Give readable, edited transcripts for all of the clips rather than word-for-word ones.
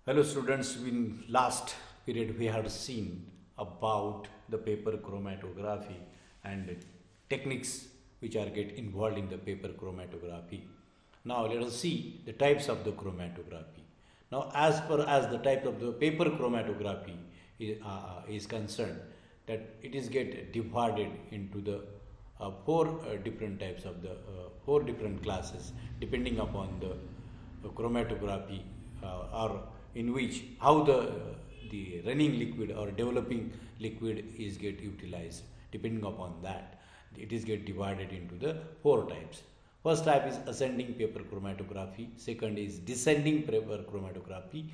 Hello students, in last period we had seen about the paper chromatography and techniques which are get involved in the paper chromatography. Now let us see the types of the chromatography. Now as per as the type of the paper chromatography is concerned, that it is get divided into the four different types of the four different classes depending upon the chromatography or in which how the running liquid or developing liquid is get utilized. Depending upon that, it is get divided into the four types. First type is ascending paper chromatography, second is descending paper chromatography,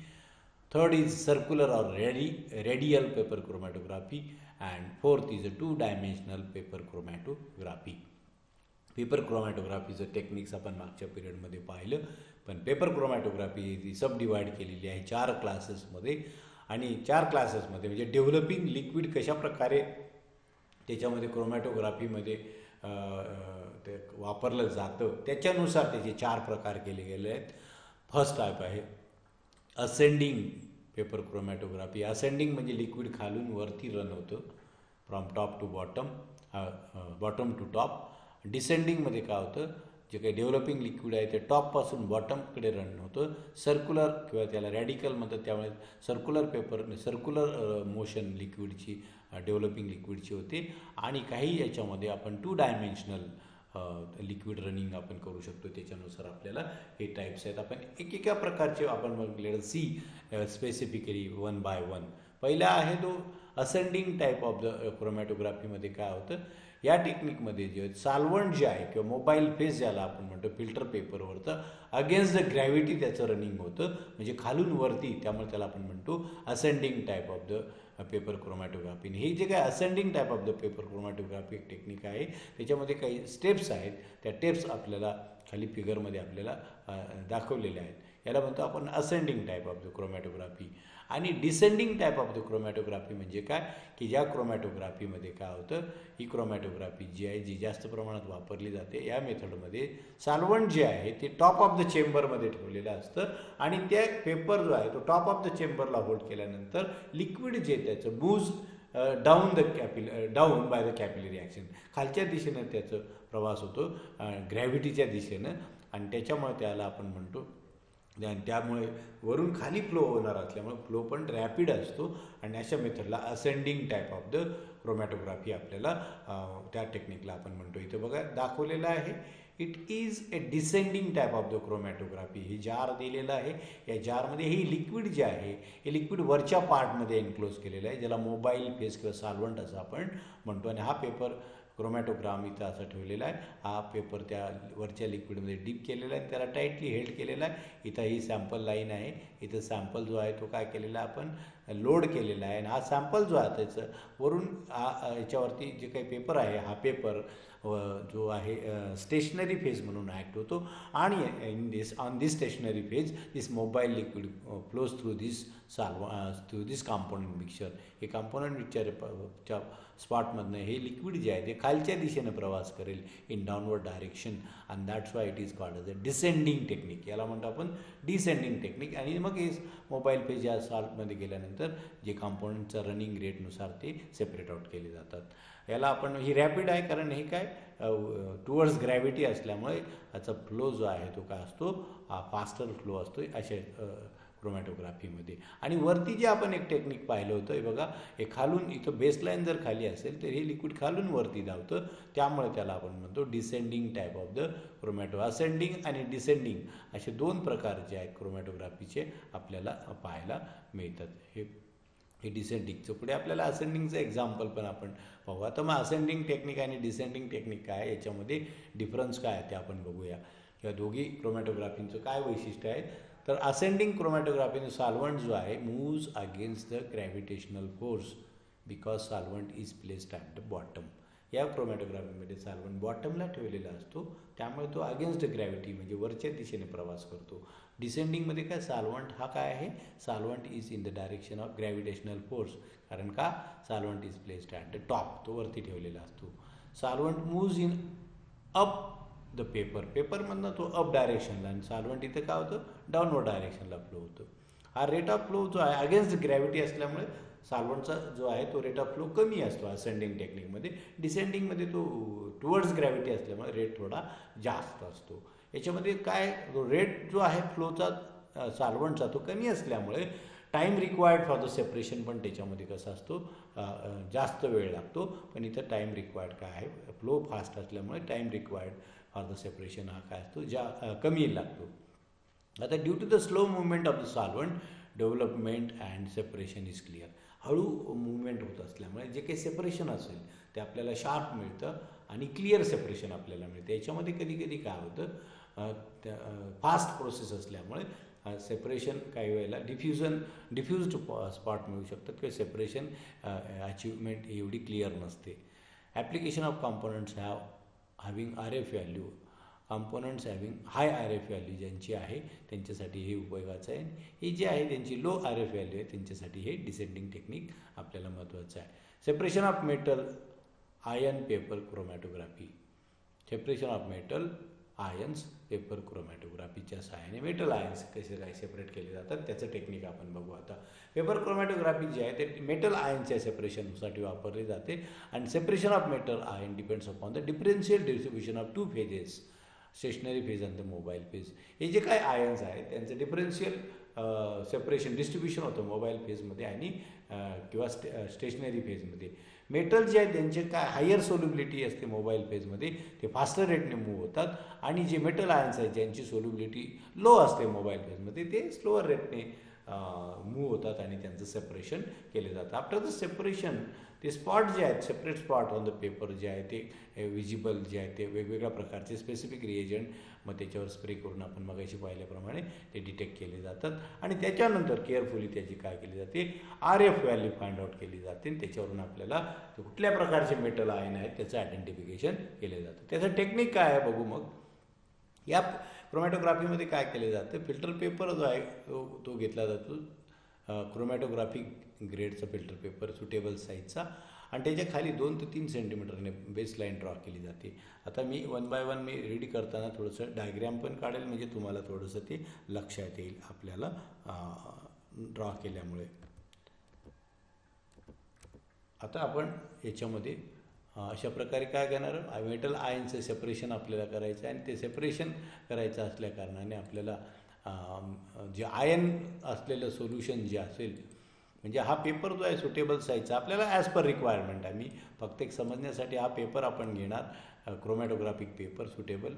third is circular or radial paper chromatography, and fourth is a two-dimensional paper chromatography. Paper क्रोमॅटोग्राफीचं techniques आपण मागच्या पिरियडमध्ये पाहिलं, पण paper chromatography ती सब divide केलेली आहे चार क्लासेसमध्ये. आणि चार क्लासेसमध्ये म्हणजे डेव्हलपिंग लिक्विड कशाप्रकारे त्याच्यामध्ये क्रोमॅटोग्राफीमध्ये ते वापरलं जातं त्याच्यानुसार त्याचे चार प्रकार केले गेले आहेत. फर्स्ट टाईप आहे असेंडिंग पेपर क्रोमॅटोग्राफी. असेंडिंग म्हणजे लिक्विड खालून वरती रन होतं, from top to bottom, bottom to top. डिसेंडिंगमध्ये काय होतं, जे काही डेव्हलपिंग लिक्विड आहे ते टॉपपासून बॉटमकडे रन होतं. सर्क्युलर किंवा त्याला रॅडिकल म्हणतात, त्यामुळे सर्क्युलर मोशन लिक्विडची डेव्हलपिंग लिक्विडची होते. आणि काही याच्यामध्ये आपण टू डायमेन्शनल लिक्विड रनिंग आपण करू शकतो. त्याच्यानुसार आपल्याला हे टाईप्स आहेत. आपण एकेका प्रकारचे आपण बघलेलं see specifically one by one. पहिला आहे तो असेंडिंग टाईप ऑफ द क्रोमॅटोग्राफीमध्ये काय होतं, या टेक्निकमध्ये जे सॉल्व्हंट जे आहे किंवा मोबाईल फेस ज्याला आपण म्हणतो फिल्टर पेपरवर, तर अगेन्स्ट द ग्रॅव्हिटी त्याचं रनिंग होतं, म्हणजे खालून वरती. त्यामुळे त्याला आपण म्हणतो ascending type of the paper chromatography. हे जे काय ascending type of the paper chromatography एक टेक्निक आहे, त्याच्यामध्ये काही स्टेप्स आहेत. त्या टेप्स आपल्याला खाली फिगरमध्ये आपल्याला दाखवलेल्या आहेत. याला म्हणतो आपण ascending type of the chromatography. आणि descending type of the chromatography म्हणजे काय, की ज्या क्रोमॅटोग्राफीमध्ये काय होतं, ही क्रोमॅटोग्राफी जी आहे जी जास्त प्रमाणात वापरली जाते, या मेथडमध्ये सॉल्व्हंट जे आहे ते टॉप ऑफ द चेंबरमध्ये ठेवलेलं असतं. आणि त्या पेपर जो आहे तो टॉप ऑफ द चेंबरला होल्ड केल्यानंतर लिक्विड जे त्याचं moves down by the capillary action, खालच्या दिशेनं त्याचं प्रवास होतो ग्रॅव्हिटीच्या दिशेनं. आणि त्याच्यामुळे त्याला आपण म्हणतो, आणि त्यामुळे वरून खाली फ्लो होणार असल्यामुळे फ्लो पण रॅपिड असतो. आणि अशा मेथडला ascending type of the chromatography आपल्याला त्या टेक्निकला आपण म्हणतो. इथं बघा दाखवलेलं आहे, it is a descending type of the chromatography. हे जार दिलेलं आहे, या जारमध्ये हे लिक्विड जे आहे हे लिक्विड वरच्या पार्टमध्ये एन्क्लोज केलेलं आहे, ज्याला मोबाईल फेस किंवा सॉल्व्हंट असं आपण म्हणतो. आणि हा पेपर क्रोमॅटोग्राम इथं असं ठेवलेला आहे. हा पेपर त्या वरच्या लिक्विडमध्ये डीप केलेला आहे, त्याला टाईटली हेल्ड केलेला आहे. इथं ही सॅम्पल लाईन आहे, इथं सॅम्पल जो आहे तो काय केलेला आहे आपण लोड केलेला आहे. आणि हा सॅम्पल जो आहे त्याचं वरून याच्यावरती जे काही पेपर आहे, हा पेपर जो आहे स्टेशनरी फेज म्हणून ॲक्ट होतो. आणि on this stationary phase this mobile liquid flows through this component mixture. हे कॉम्पोनंट मिक्सचरच्या स्पॉटमधनं हे लिक्विड जे आहे ते खालच्या दिशेनं प्रवास करेल in downward direction. And that's why it is called as a descending technique. याला म्हणतो आपण डिसेंडिंग टेक्निक. आणि मग हे मोबाईल फेज या सॉल्टमध्ये गेल्यानंतर जे कॉम्पोनंटच्या रनिंग रेटनुसार ते सेपरेट आउट केले जातात. याला आपण ही रॅपिड आहे, कारण हे काय टुवर्ड्स ग्रॅव्हिटी असल्यामुळे याचा फ्लो जो आहे तो काय असतो, फास्टर फ्लो असतो अशा क्रोमॅटोग्राफीमध्ये. आणि वरती जे आपण एक टेक्निक पाहिलं होतं, हे बघा, हे खालून इथं बेसलाईन जर खाली असेल तर हे लिक्विड खालून वरती धावतं, त्यामुळे त्याला आपण म्हणतो descending type of the chromato. Ascending आणि डिसेंडिंग असे दोन प्रकार जे आहेत क्रोमॅटोग्राफीचे आपल्याला पाहायला मिळतात. हे डिसेंडिंगचं. पुढे आपल्याला असेंडिंगचं एक्झाम्पल पण आपण पाहू. आता मग असेंडिंग टेक्निक आणि डिसेंडिंग टेक्निक काय, याच्यामध्ये डिफरन्स काय आहे ते आपण बघूया. किंवा दोघी क्रोमॅटोग्राफींचं काय वैशिष्ट्य आहे. तर असेंडिंग क्रोमॅटोग्राफीने सॉल्व्हंट जो आहे moves against the gravitational force because solvent is placed at the bottom. या क्रोमॅटोग्राफीमध्ये सॉल्व्हंट बॉटमला ठेवलेला असतो, त्यामुळे तो अगेन्स्ट ग्रॅव्हिटी म्हणजे वरच्या दिशेने प्रवास करतो. डिसेंडिंगमध्ये काय सॉल्व्हंट हा काय आहे, solvent is in the direction of gravitational force. कारण का solvent is placed at the top, तो वरती ठेवलेला असतो. Solvent moves in up the पेपरमधनं तो अप डायरेक्शनला, आणि सॉल्व्हंट इथं काय होतं डाऊनवर्ड डायरेक्शनला फ्लो होतं. हा रेट ऑफ फ्लो जो आहे अगेन्स्ट ग्रॅव्हिटी असल्यामुळे सॉल्व्हंटचा जो आहे तो रेट ऑफ फ्लो कमी असतो असेंडिंग टेक्निकमध्ये. डिसेंडिंगमध्ये तो टुवर्ड्स ग्रॅव्हिटी असल्यामुळे रेट थोडा जास्त असतो. याच्यामध्ये काय रेट जो आहे फ्लोचा सॉल्व्हंटचा तो कमी असल्यामुळे time required for the separation पण त्याच्यामध्ये कसा असतो जास्त वेळ लागतो. पण इथं टाईम रिक्वायर्ड काय आहे फ्लो फास्ट असल्यामुळे time required for the separation हा काय असतो कमी लागतो. आता due to the slow movement of the solvent development and separation is clear. हळू मुवमेंट होत असल्यामुळे जे काही सेपरेशन असेल ते आपल्याला शार्प मिळतं आणि क्लिअर सेपरेशन आपल्याला मिळतं. याच्यामध्ये कधी कधी काय होतं फास्ट प्रोसेस असल्यामुळे सेपरेशन काही वेळेला डिफ्युज्ड स्पॉट मिळू शकतात किंवा सेपरेशन अचिव्हमेंट एवढी क्लिअर नसते. Application of components having RF value components having high RF value ज्यांची आहे त्यांच्यासाठी हे उपयोगाचं आहे. ही जी आहे त्यांची लो RF व्हॅल्यू आहे त्यांच्यासाठी हे डिसेंडिंग टेक्निक आपल्याला महत्त्वाचं आहे. Separation of metal ion paper chromatography. Separation of metal ions paper क्रोमॅटोग्राफीच्या सहाय्याने मेटल आयन्स कसे काय सेपरेट केले जातात त्याचं टेक्निक आपण बघू. आता पेपर क्रोमॅटोग्राफी जी आहे ते मेटल आयनच्या सेपरेशनसाठी वापरली जाते. आणि separation of metal ion depends upon the differential distribution of 2 phases stationary phase आणि द मोबाईल फेज. हे जे काही आयन्स आहेत त्यांचं डिफरन्शियल सेपरेशन डिस्ट्रीब्युशन होतं मोबाईल फेजमध्ये आणि किंवा स्टेशनरी फेजमध्ये. मेटल जे आहे त्यांचे काय हायर सोल्युबिलिटी असते मोबाईल फेजमध्ये ते फास्टर रेटने मूव्ह होतात आणि जे मेटल आयन्स आहेत ज्यांची सोल्युबिलिटी लो असते मोबाईल फेजमध्ये ते स्लोअर रेटने मूव्ह होतात आणि त्यांचं सेपरेशन केले जातं. आफ्टर द सेपरेशन ते स्पॉट जे आहेत separate spot on the paper जे आहे ते विजिबल जे आहे ते वेगवेगळ्या प्रकारचे स्पेसिफिक रिएजंट मग त्याच्यावर स्प्रे करून आपण मगाशी पाहिल्याप्रमाणे ते डिटेक्ट केले जातात आणि त्याच्यानंतर केअरफुली त्याची काय केली जाते RF व्हॅल्यू फाइंड आउट केली जाते आणि त्याच्यावरून आपल्याला कुठल्या प्रकारचे मेटल आयन आहेत त्याचं आयडेंटिफिकेशन केले जातं. त्याचं टेक्निक काय आहे बघू. मग या क्रोमॅटोग्राफीमध्ये काय केले जातं फिल्टर पेपर जो आहे तो घेतला जातो क्रोमॅटोग्राफी ग्रेडचा फिल्टर पेपर सुटेबल साईजचा आणि त्याच्या खाली 2 ते 3 सेंटीमीटरने बेसलाईन ड्रॉ केली जाते. आता मी 1 बाय 1 मी रेडी करताना थोडंसं डायग्रॅम पण काढेल म्हणजे तुम्हाला थोडंसं ते लक्षात येईल आपल्याला ड्रॉ केल्यामुळे. आता आपण याच्यामध्ये अशा प्रकारे काय करणार मेटल आयनचं सेपरेशन आपल्याला करायचं आहे आणि ते सेपरेशन करायचं असल्या कारणाने आपल्याला जे आयन असलेलं सोल्युशन जे असेल म्हणजे हा पेपर जो आहे सुटेबल साईजचा आपल्याला ॲज पर रिक्वायरमेंट आहे. मी फक्त एक समजण्यासाठी हा पेपर आपण घेणार क्रोमॅटोग्राफिक पेपर सुटेबल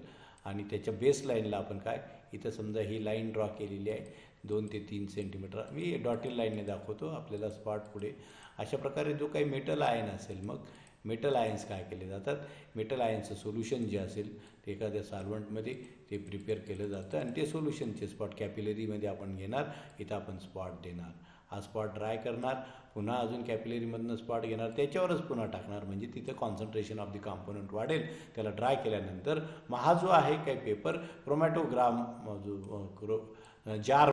आणि त्याच्या बेस लाईनला आपण काय इथं समजा ही लाईन ड्रॉ केलेली आहे 2 ते 3 सेंटीमीटर मी डॉटेड लाईनने दाखवतो आपल्याला स्पॉट पुढे. अशा प्रकारे जो काही मेटल आयन असेल मग मेटल आयन्स काय केले जातात मेटल आयन्सचं सोल्युशन जे असेल ते एखाद्या सॉल्व्हंटमध्ये ते प्रिपेअर केलं जातं आणि ते सोल्युशनचे स्पॉट कॅपिलरीमध्ये आपण घेणार इथं आपण स्पॉट देणार हा स्पॉट ड्राय करणार पुन्हा अजून कॅपिलरीमधनं स्पॉट घेणार त्याच्यावरच पुन्हा टाकणार म्हणजे तिथं कॉन्सन्ट्रेशन ऑफ द कॉम्पोनंट वाढेल. त्याला ड्राय केल्यानंतर मग हा जो आहे काही पेपर क्रोमॅटोग्राम जो जार